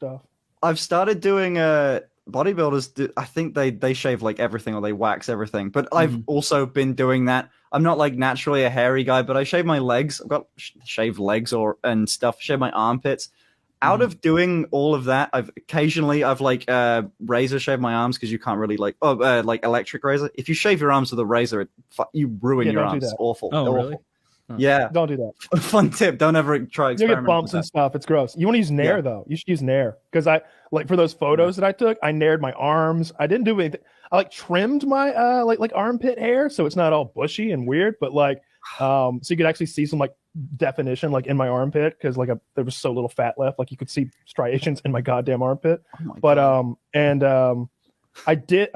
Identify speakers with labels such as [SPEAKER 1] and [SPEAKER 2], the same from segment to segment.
[SPEAKER 1] stuff.
[SPEAKER 2] I've started doing bodybuilders. I think they shave like everything or they wax everything. But I've also been doing that. I'm not like naturally a hairy guy, but I shave my legs. I've got shaved legs and stuff. Shave my armpits. Out of doing all of that, I've like razor shaved my arms because you can't really like electric razor. If you shave your arms with a razor, you ruin your arms. It's awful.
[SPEAKER 3] Oh,
[SPEAKER 2] They're
[SPEAKER 3] really?
[SPEAKER 2] awful. Yeah.
[SPEAKER 1] Don't do that.
[SPEAKER 2] Fun tip. Don't ever try
[SPEAKER 1] You'll get bumps and stuff. It's gross. You want to use Nair though. You should use Nair because I like for those photos that I took, I Naired my arms. I didn't do anything. I like trimmed my like armpit hair so it's not all bushy and weird, but like so you could actually see some like definition like in my armpit because like there was so little fat left, like you could see striations in my goddamn armpit. I did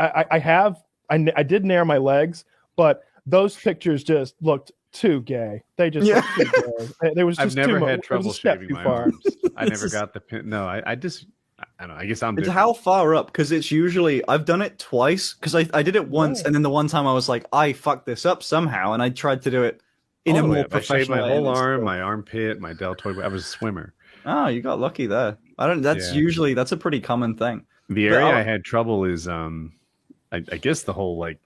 [SPEAKER 1] Nair my legs, but those pictures just looked too gay. They just looked too gay. There was just
[SPEAKER 4] I've never
[SPEAKER 1] too
[SPEAKER 4] had
[SPEAKER 1] much.
[SPEAKER 4] trouble shaving my arms. I never got the pin. No, I don't know. I guess I'm.
[SPEAKER 2] It's how far up because it's usually I've done it twice because I did it once and then the one time I was like I fucked this up somehow and I tried to do it in a more professional
[SPEAKER 4] I shaved my
[SPEAKER 2] way.
[SPEAKER 4] whole arm, my armpit, my deltoid. I was a swimmer.
[SPEAKER 2] Oh, you got lucky there. That's usually that's a pretty common thing.
[SPEAKER 4] The area I had trouble is I guess the whole like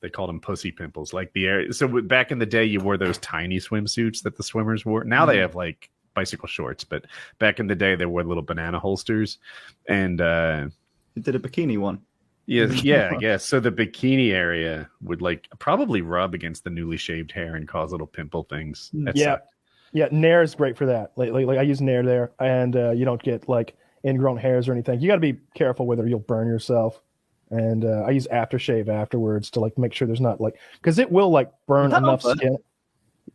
[SPEAKER 4] they called them pussy pimples, like the area. So back in the day, you wore those tiny swimsuits that the swimmers wore. Now they have like bicycle shorts, but back in the day, they wore little banana holsters. And
[SPEAKER 2] you did a bikini one.
[SPEAKER 4] Yeah, I guess. So the bikini area would like probably rub against the newly shaved hair and cause little pimple things. Sucked.
[SPEAKER 1] Yeah, Nair is great for that. Like I use Nair there, and you don't get like ingrown hairs or anything. You got to be careful with it, or you'll burn yourself. And I use aftershave afterwards to like make sure there's not like because it will like burn enough skin.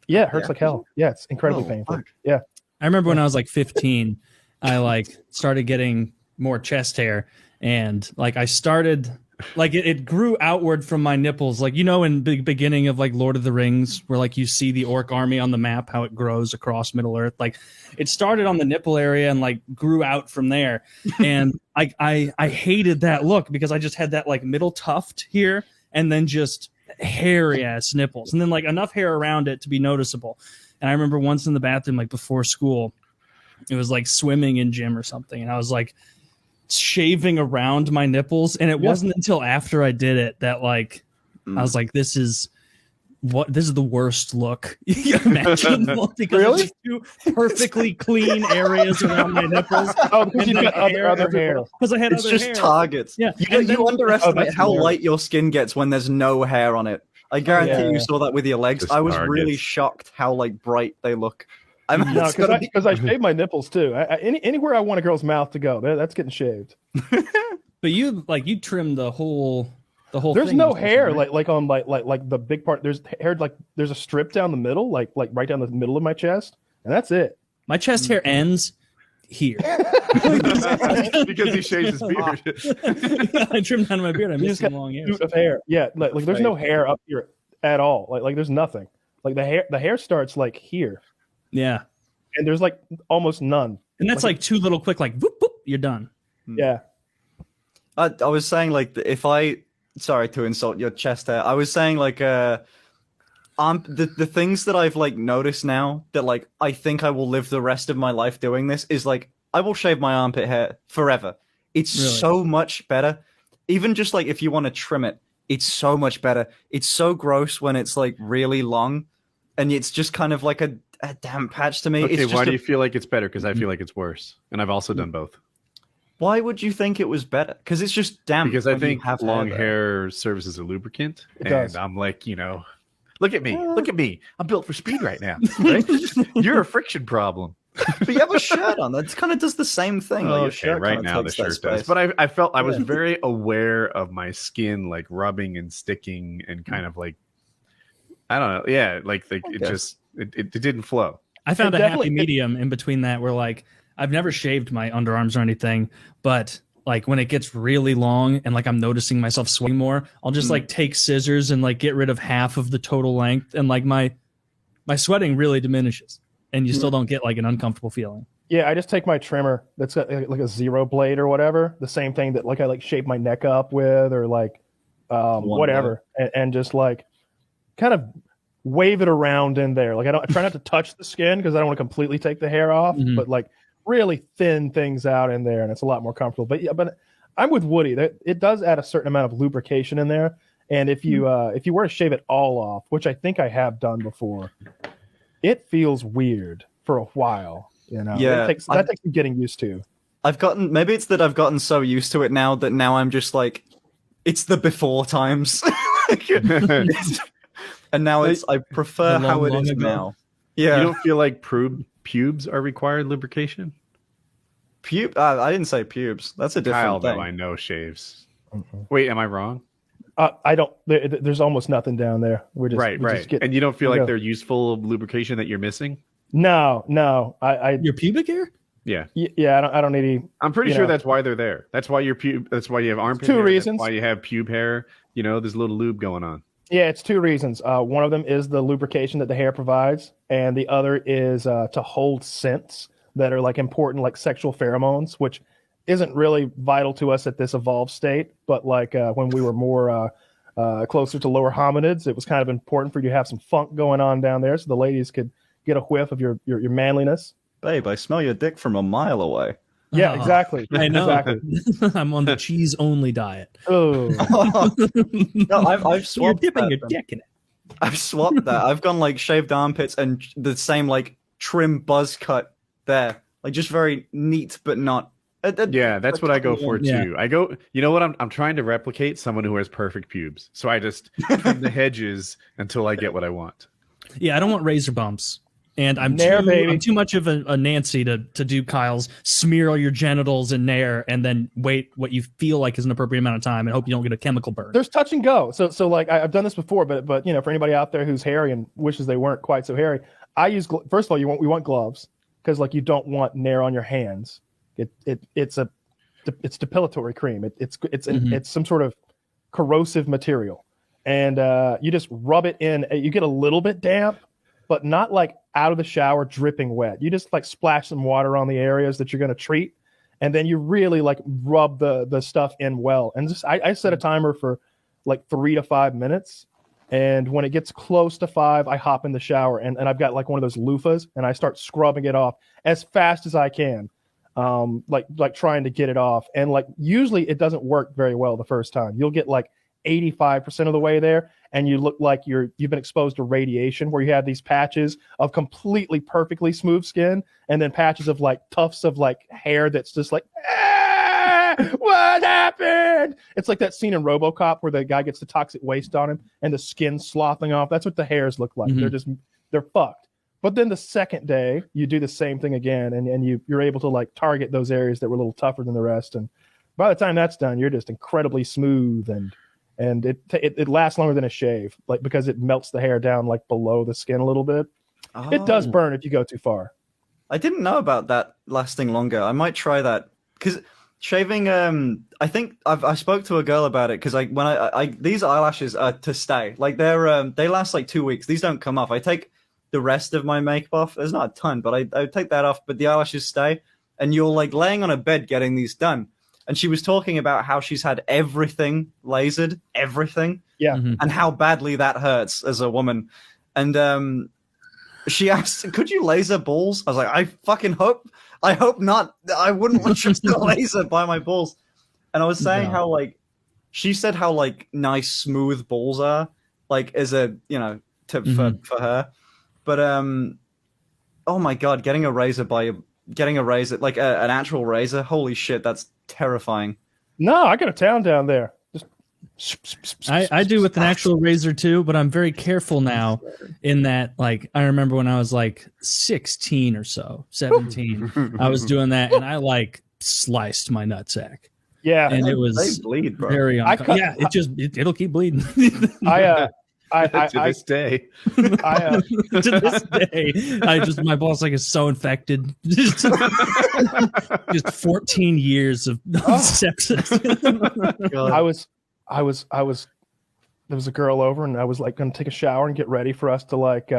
[SPEAKER 1] Yeah, it hurts like hell. Yeah, it's incredibly painful. Fuck. Yeah,
[SPEAKER 3] I remember when I was like 15, I like started getting more chest hair, and like I started like it grew outward from my nipples, like in the beginning of like Lord of the Rings, where like you see the orc army on the map, how it grows across Middle Earth. Like it started on the nipple area and like grew out from there, and I hated that look because I just had that like middle tuft here, and then just hairy ass nipples, and then like enough hair around it to be noticeable. And I remember once in the bathroom, like before school, it was like swimming in gym or something, and I was like shaving around my nipples, and it wasn't until after I did it that like I was like, this is the worst look you can imagine because it's just two perfectly clean areas around my nipples.
[SPEAKER 1] Oh, because you've got other hair.
[SPEAKER 3] Because I had
[SPEAKER 2] it's
[SPEAKER 3] other
[SPEAKER 2] just
[SPEAKER 3] hair.
[SPEAKER 2] targets.
[SPEAKER 3] Yeah,
[SPEAKER 2] you underestimate how light your skin gets when there's no hair on it. I guarantee you saw that with your legs.
[SPEAKER 4] Just
[SPEAKER 2] I was
[SPEAKER 4] targets.
[SPEAKER 2] really shocked how like bright they look.
[SPEAKER 1] Because I shave my nipples too. Anywhere I want a girl's mouth to go, that's getting shaved.
[SPEAKER 3] But you trim the whole
[SPEAKER 1] there's
[SPEAKER 3] thing.
[SPEAKER 1] no hair like on like the big part. There's hair like there's a strip down the middle, like right down the middle of my chest, and that's it.
[SPEAKER 3] My chest hair ends here.
[SPEAKER 4] Because he shaves his beard.
[SPEAKER 3] I trimmed down my beard. I missed some long hairs.
[SPEAKER 1] Of hair. Yeah, like there's no hair up here at all. Like there's nothing. Like the hair starts like here.
[SPEAKER 3] Yeah.
[SPEAKER 1] And there's like almost none.
[SPEAKER 3] And that's like two little quick, like, whoop, whoop, you're done.
[SPEAKER 1] Yeah.
[SPEAKER 2] I was saying like sorry to insult your chest hair. I was saying like the things that I've like noticed now that like I think I will live the rest of my life doing this is like I will shave my armpit hair forever. It's really so much better. Even just like if you want to trim it, it's so much better. It's so gross when it's like really long and it's just kind of like a damn patch to me.
[SPEAKER 4] Okay,
[SPEAKER 2] it's
[SPEAKER 4] why do you feel like it's better? Because I feel like it's worse, and I've also done both.
[SPEAKER 2] Why would you think it was better? Because it's just damp.
[SPEAKER 4] Because I think long hair serves as a lubricant, and I'm like, look at me, I'm built for speed right now. Right? You're a friction problem.
[SPEAKER 2] But you have a shirt on. That kind of does the same thing. Like your shirt
[SPEAKER 4] right now the shirt does. But I felt I was very aware of my skin, like rubbing and sticking, and kind of like I don't know, it didn't flow.
[SPEAKER 3] I found a happy medium in between that where like I've never shaved my underarms or anything, but like when it gets really long and like I'm noticing myself sweating more, I'll just like take scissors and like get rid of half of the total length, and like my sweating really diminishes, and you still don't get like an uncomfortable feeling.
[SPEAKER 1] Yeah, I just take my trimmer that's got like a zero blade or whatever, the same thing that like I like shape my neck up with, or like whatever, and just like kind of wave it around in there. Like I try not to touch the skin because I don't want to completely take the hair off, but like really thin things out in there, and it's a lot more comfortable. But yeah, but I'm with Woody. That it does add a certain amount of lubrication in there. And if you were to shave it all off, which I think I have done before, it feels weird for a while. You know,
[SPEAKER 2] Yeah,
[SPEAKER 1] that takes some getting used to.
[SPEAKER 2] Maybe it's that I've gotten so used to it now that now I'm just like, it's the before times. And now I prefer how it is now. Yeah.
[SPEAKER 4] You don't feel like pubes are required lubrication?
[SPEAKER 2] I didn't say pubes. That's a different
[SPEAKER 4] Kyle,
[SPEAKER 2] thing.
[SPEAKER 4] though, I know shaves. Wait, am I wrong?
[SPEAKER 1] I don't. There's almost nothing down there. We're just
[SPEAKER 4] Right. And you don't feel like they're useful lubrication that you're missing?
[SPEAKER 1] No.
[SPEAKER 3] Your pubic hair?
[SPEAKER 4] Yeah.
[SPEAKER 1] Yeah. I don't need any.
[SPEAKER 4] I'm pretty sure that's why they're there. That's why that's why you have armpit
[SPEAKER 1] Two
[SPEAKER 4] hair.
[SPEAKER 1] reasons.
[SPEAKER 4] That's why you have pube hair. You know, there's a little lube going on.
[SPEAKER 1] Yeah, it's two reasons. One of them is the lubrication that the hair provides, and the other is to hold scents that are like important, like sexual pheromones, which isn't really vital to us at this evolved state. But like when we were more closer to lower hominids, it was kind of important for you to have some funk going on down there, so the ladies could get a whiff of your manliness.
[SPEAKER 2] Babe, I smell your dick from a mile away.
[SPEAKER 1] Yeah,
[SPEAKER 3] Oh,
[SPEAKER 1] exactly.
[SPEAKER 3] I know.
[SPEAKER 1] Exactly.
[SPEAKER 3] I'm on the cheese only diet.
[SPEAKER 1] Oh,
[SPEAKER 2] No, I've
[SPEAKER 3] You're
[SPEAKER 2] swapped
[SPEAKER 3] dipping
[SPEAKER 2] that,
[SPEAKER 3] your
[SPEAKER 2] then.
[SPEAKER 3] dick in it.
[SPEAKER 2] I've swapped that. I've gone like shaved armpits and the same like trim buzz cut there. Like just very neat, but not.
[SPEAKER 4] Yeah, that's what I go for too.
[SPEAKER 3] Yeah.
[SPEAKER 4] I go, you know what? I'm trying to replicate someone who has perfect pubes. So I just trim the hedges until I get what I want.
[SPEAKER 3] Yeah, I don't want razor bumps. And I'm too much of a Nancy to do Kyle's smear all your genitals in Nair and then wait what you feel like is an appropriate amount of time and hope you don't get a chemical burn.
[SPEAKER 1] there's touch and go. So like I've done this before, but you know, for anybody out there who's hairy and wishes they weren't quite so hairy, I use first of all, we want gloves because like you don't want Nair on your hands. It's depilatory cream. It's some sort of corrosive material, and you just rub it in. You get a little bit damp, but not like out of the shower dripping wet. You just like splash some water on the areas that you're going to treat, and then you really like rub the stuff in well. And just I set a timer for like 3 to 5 minutes, and when it gets close to 5, I hop in the shower and I've got like one of those loofahs, and I start scrubbing it off as fast as I can. Like trying to get it off, and like usually it doesn't work very well the first time. You'll get like 85% of the way there, and you look like you've been exposed to radiation, where you have these patches of completely perfectly smooth skin, and then patches of like tufts of like hair that's just like, what happened? It's like that scene in RoboCop where the guy gets the toxic waste on him and the skin's sloughing off. That's what the hairs look like.
[SPEAKER 3] Mm-hmm.
[SPEAKER 1] They're fucked. But then the second day, you do the same thing again, and you're able to like target those areas that were a little tougher than the rest. And by the time that's done, you're just incredibly smooth, and it lasts longer than a shave, like because it melts the hair down like below the skin a little bit.
[SPEAKER 2] Oh.
[SPEAKER 1] It does burn if you go too far.
[SPEAKER 2] I didn't know about that lasting longer. I might try that because shaving. I think I spoke to a girl about it because when I these eyelashes are to stay. Like they last like 2 weeks. These don't come off. I take the rest of my makeup off. There's not a ton, but I take that off, but the eyelashes stay. And you're like laying on a bed getting these done. And she was talking about how she's had everything lasered, everything.
[SPEAKER 1] Yeah.
[SPEAKER 3] Mm-hmm.
[SPEAKER 2] And how badly that hurts as a woman. And she asked, could you laser balls? I was like, I hope not. I wouldn't want you to laser by my balls. And I was saying how like, she said how like nice, smooth balls are, like as a, you know, tip for her. But oh my god, getting a razor like an actual razor, holy shit, that's terrifying.
[SPEAKER 1] No, I got a town down there. Just
[SPEAKER 3] I do with an actual razor too, but I'm very careful now in that, like, I remember when I was like 16 or so, 17, I was doing that and I like sliced my nutsack.
[SPEAKER 1] Yeah.
[SPEAKER 3] And it
[SPEAKER 2] They
[SPEAKER 3] was
[SPEAKER 2] bleed, bro.
[SPEAKER 3] very uncomfortable. Yeah, it'll keep bleeding.
[SPEAKER 4] To this day.
[SPEAKER 3] To this day, my balls like is so infected. Just 14 years of sepsis.
[SPEAKER 1] There was a girl over, and I was like going to take a shower and get ready for us to like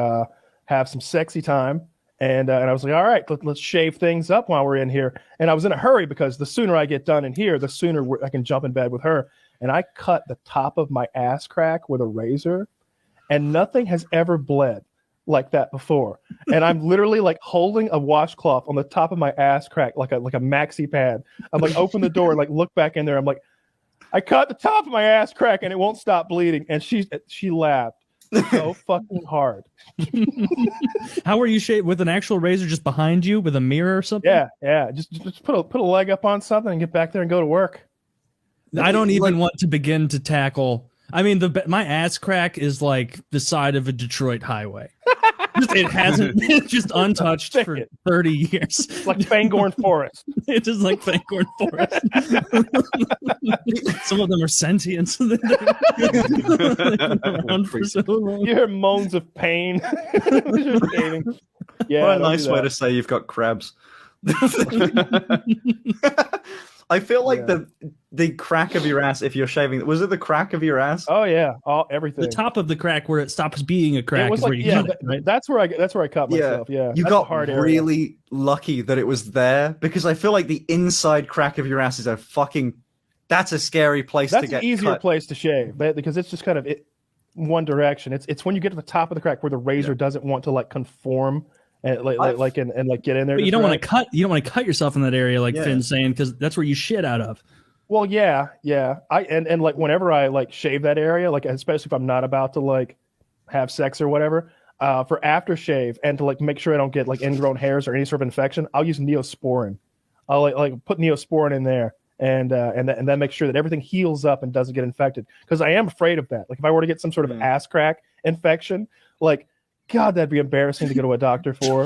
[SPEAKER 1] have some sexy time. And I was like, all right, let's shave things up while we're in here. And I was in a hurry because the sooner I get done in here, the sooner I can jump in bed with her. And I cut the top of my ass crack with a razor, and nothing has ever bled like that before, and I'm literally like holding a washcloth on the top of my ass crack like a maxi pad. I'm like open the door, like look back in there. I'm like, I cut the top of my ass crack and it won't stop bleeding. And she laughed so fucking hard.
[SPEAKER 3] How were you shaved? With an actual razor just behind you with a mirror or something?
[SPEAKER 1] Yeah. Just put a leg up on something and get back there and go to work.
[SPEAKER 3] I don't even want to begin to tackle. I mean, my ass crack is like the side of a Detroit highway. It hasn't been just untouched for 30 years.
[SPEAKER 1] It's like Fangorn Forest.
[SPEAKER 3] It's just like Fangorn Forest. Some of them are sentient. So they've been around for so long.
[SPEAKER 1] You hear moans of pain. Yeah,
[SPEAKER 2] what a nice way to say you've got crabs. I feel like the crack of your ass, if you're shaving, was it the crack of your ass?
[SPEAKER 1] Oh yeah, everything.
[SPEAKER 3] The top of the crack where it stops being a crack
[SPEAKER 1] it was
[SPEAKER 3] is
[SPEAKER 1] like,
[SPEAKER 3] where you cut it, right?
[SPEAKER 1] That's where I cut myself. Yeah,
[SPEAKER 2] you
[SPEAKER 1] that's
[SPEAKER 2] got
[SPEAKER 1] a hard
[SPEAKER 2] really
[SPEAKER 1] area.
[SPEAKER 2] lucky that it was there, because I feel like the inside crack of your ass is that's a scary place to get
[SPEAKER 1] That's an easier
[SPEAKER 2] cut.
[SPEAKER 1] place to shave, because it's just kind of one direction. It's when you get to the top of the crack where the razor doesn't want to like conform and like get in there.
[SPEAKER 3] But you don't want to cut. You don't want to cut yourself in that area, like Finn's saying, because that's where you shit out of.
[SPEAKER 1] Well, yeah. And like whenever I like shave that area, like especially if I'm not about to like have sex or whatever, for aftershave and to like make sure I don't get like ingrown hairs or any sort of infection, I'll use Neosporin. I'll like put Neosporin in there and then make sure that everything heals up and doesn't get infected, because I am afraid of that. Like if I were to get some sort of ass crack infection, like God, that'd be embarrassing to go to a doctor for.